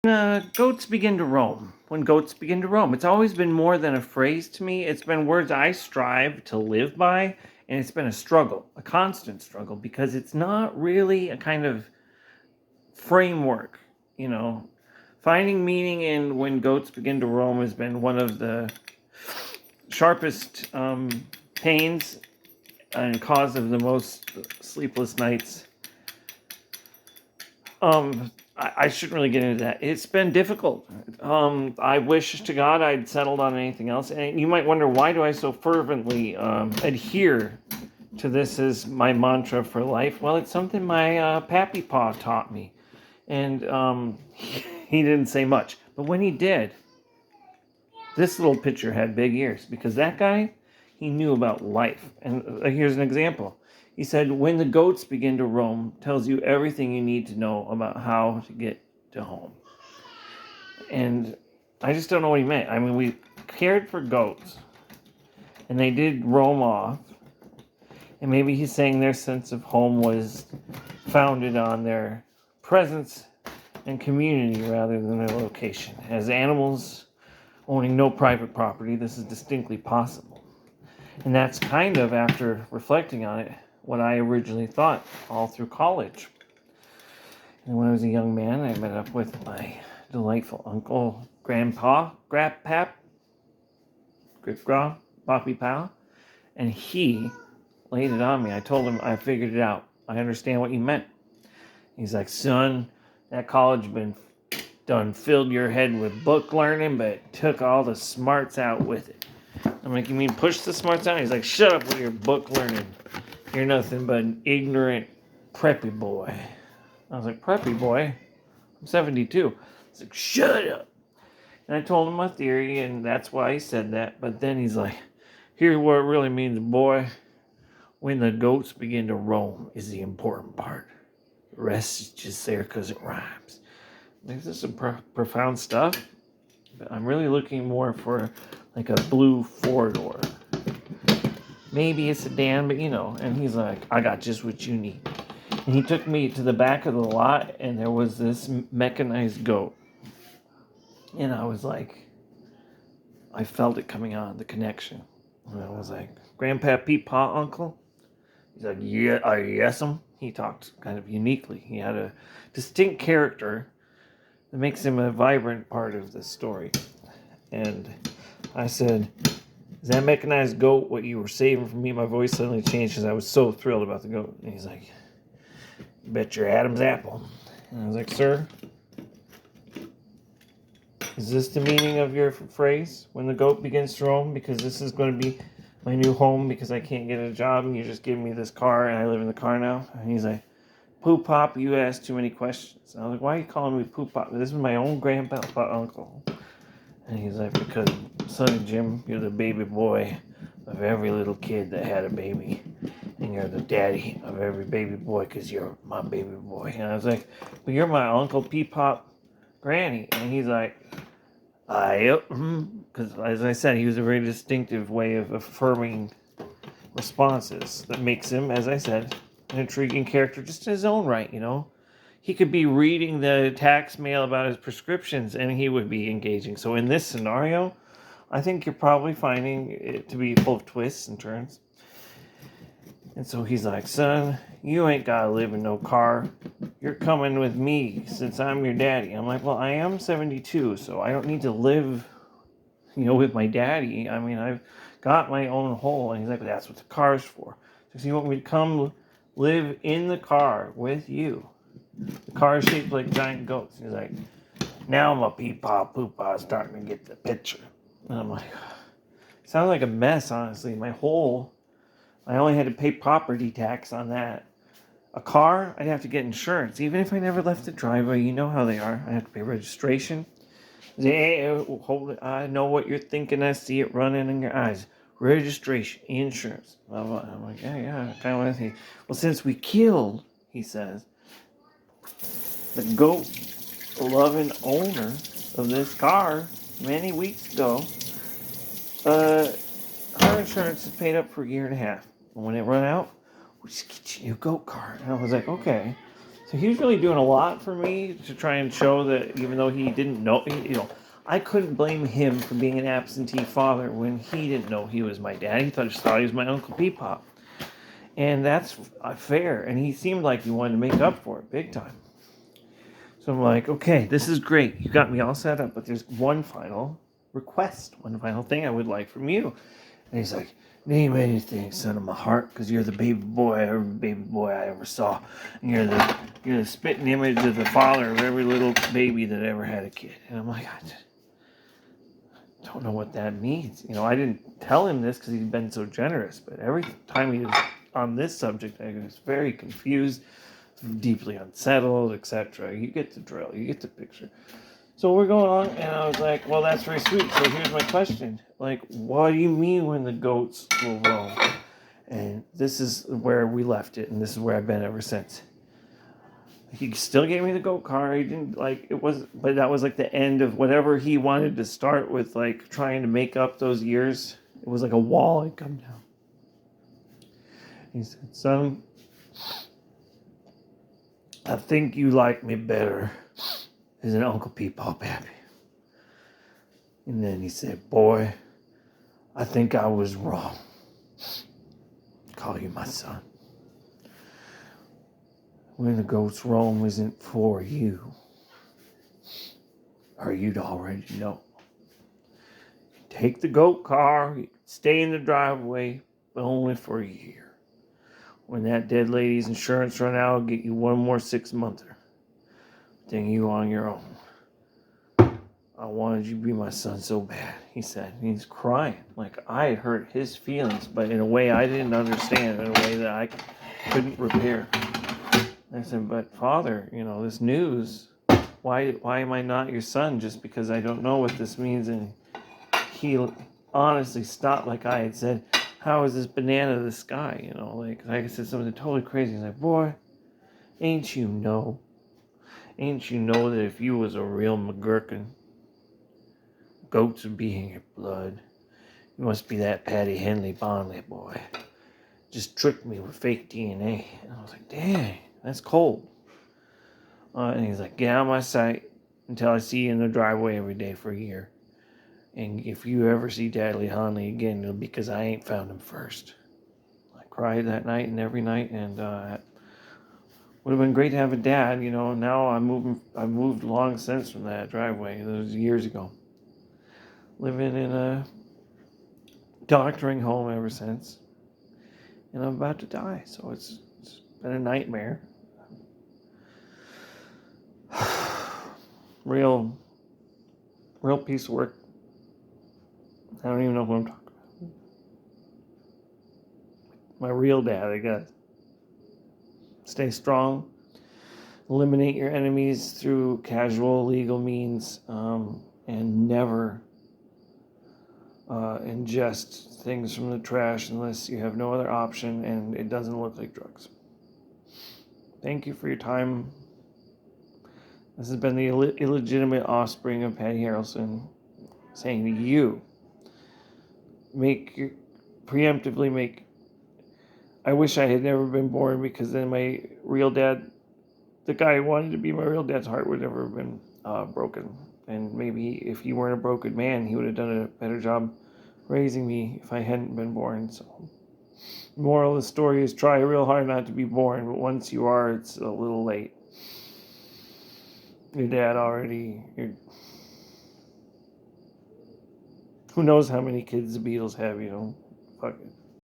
Goats begin to roam. When goats begin to roam, it's always been more than a phrase to me. It's been words I strive to live by, and it's been a struggle, a constant struggle, because it's not really a kind of framework. You know, finding meaning in when goats begin to roam has been one of the sharpest pains and cause of the most sleepless nights. I shouldn't really get into that. It's been difficult. I wish to God I'd settled on anything else. And you might wonder, why do I so fervently adhere to this as my mantra for life? Well, it's something my pappy paw taught me. And he didn't say much. But when he did, this little picture had big ears, because that guy, he knew about life. And here's an example. He said, when the goats begin to roam, tells you everything you need to know about how to get to home. And I just don't know what he meant. I mean, we cared for goats, and they did roam off. And maybe he's saying their sense of home was founded on their presence and community rather than their location. As animals owning no private property, this is distinctly possible. And that's kind of, after reflecting on it, what I originally thought all through college. And when I was a young man, I met up with my delightful uncle, grandpa, grandpap, grandpa, poppy pal, and he laid it on me. I told him I figured it out. I understand what you meant. He's like, son, that college been done filled your head with book learning, but took all the smarts out with it. I'm like, you mean push the smarts out? He's like, shut up with your book learning. You're nothing but an ignorant preppy boy. I was like, preppy boy? I'm 72. He's like, shut up. And I told him my theory, and that's why he said that. But then he's like, here's what it really means, boy. When the goats begin to roam is the important part. The rest is just there because it rhymes. This is some profound stuff. But I'm really looking more for like a blue four-door. Maybe a sedan, but you know. And he's like, I got just what you need. And he took me to the back of the lot, and there was this mechanized goat. And I was like, I felt it coming on, the connection. And I was like, Grandpa Peepaw, uncle? He's like, yeah, I yes him. He talked kind of uniquely. He had a distinct character that makes him a vibrant part of the story. And I said, is that mechanized goat what you were saving from me? My voice suddenly changed because I was so thrilled about the goat. And he's like, you bet your Adam's apple. And I was like, sir, is this the meaning of your phrase? When the goat begins to roam? Because this is going to be my new home because I can't get a job and you just gave me this car and I live in the car now. And he's like, Poop Pop, you ask too many questions. And I was like, why are you calling me Poop Pop? This is my own grandpa uncle. And he's like, because Sonny Jim, you're the baby boy of every little kid that had a baby. And you're the daddy of every baby boy because you're my baby boy. And I was like, but you're my Uncle Peepop Granny. And he's like, because as I said, he was a very distinctive way of affirming responses that makes him, as I said, an intriguing character just in his own right, you know. He could be reading the tax mail about his prescriptions and he would be engaging. So in this scenario, I think you're probably finding it to be full of twists and turns. And so he's like, son, you ain't gotta live in no car. You're coming with me since I'm your daddy. I'm like, well, I am 72, so I don't need to live, with my daddy. I mean, I've got my own hole. And he's like, that's what the car's for. So you want me to come live in the car with you? The car is shaped like giant goats. He's like, now I'm a peepaw poopaw starting to get the picture. And I'm like, sounds like a mess, honestly. I only had to pay property tax on that. A car, I'd have to get insurance. Even if I never left the driveway, you know how they are. I have to pay registration. Hey, hold it. I know what you're thinking. I see it running in your eyes. Registration, insurance. I'm like, yeah, I kind of want to see. Well, since we killed, he says, the goat-loving owner of this car many weeks ago, car insurance is paid up for a year and a half. And when it run out, we just get you a new goat car. And I was like, okay. So he was really doing a lot for me to try and show that even though he didn't know, I couldn't blame him for being an absentee father when he didn't know he was my dad. He just thought he was my Uncle Peepop. And that's fair. And he seemed like he wanted to make up for it big time. So I'm like, okay, this is great. You got me all set up, but there's one final request, one final thing I would like from you. And he's like, name anything, son of my heart, because you're the baby boy I ever saw. And you're the spitting image of the father of every little baby that ever had a kid. And I'm like, I don't know what that means. I didn't tell him this because he'd been so generous, but every time he was on this subject, I was very confused, deeply unsettled, etc. You get the drill, you get the picture. So we're going on, and I was like, well, that's very sweet. So here's my question. Like, what do you mean when the goats will roam? And this is where we left it, and this is where I've been ever since. He still gave me the goat car. He didn't but that was like the end of whatever he wanted to start with, like trying to make up those years. It was like a wall had come down. He said, son, I think you like me better as an Uncle Peepaw baby. And then he said, boy, I think I was wrong. Call you my son. When the goats roam isn't for you, or you'd already know. Take the goat car, stay in the driveway, but only for a year. When that dead lady's insurance run out, I'll get you one more 6-monther. Then you on your own. I wanted you to be my son so bad, he said. And he's crying. Like I had hurt his feelings, but in a way I didn't understand, in a way that I couldn't repair. I said, but Father, this news, why am I not your son just because I don't know what this means? And he honestly stopped, like I had said, how is this banana the sky? Like I said something totally crazy. He's like, boy, ain't you know that if you was a real McGurkin, goats would be in your blood. You must be that Patty Henley Bondley boy. Just tricked me with fake DNA. And I was like, dang, that's cold. And he's like, get out of my sight until I see you in the driveway every day for a year. And if you ever see Daddy Honley again, it'll be because I ain't found him first. I cried that night and every night, and would have been great to have a dad. Now I moved long since from that driveway. That was years ago. Living in a doctoring home ever since. And I'm about to die, so it's been a nightmare. Real piece of work. I don't even know who I'm talking about. My real dad, I guess. Stay strong. Eliminate your enemies through casual, legal means, and never ingest things from the trash unless you have no other option and it doesn't look like drugs. Thank you for your time. This has been the illegitimate offspring of Patty Harrelson saying to you, preemptively make, I wish I had never been born because then my real dad, the guy who wanted to be my real dad's heart would never have been broken. And maybe if he weren't a broken man, he would have done a better job raising me if I hadn't been born. So, moral of the story is try real hard not to be born, but once you are, it's a little late. Your dad already, who knows how many kids the Beatles have, fuck it.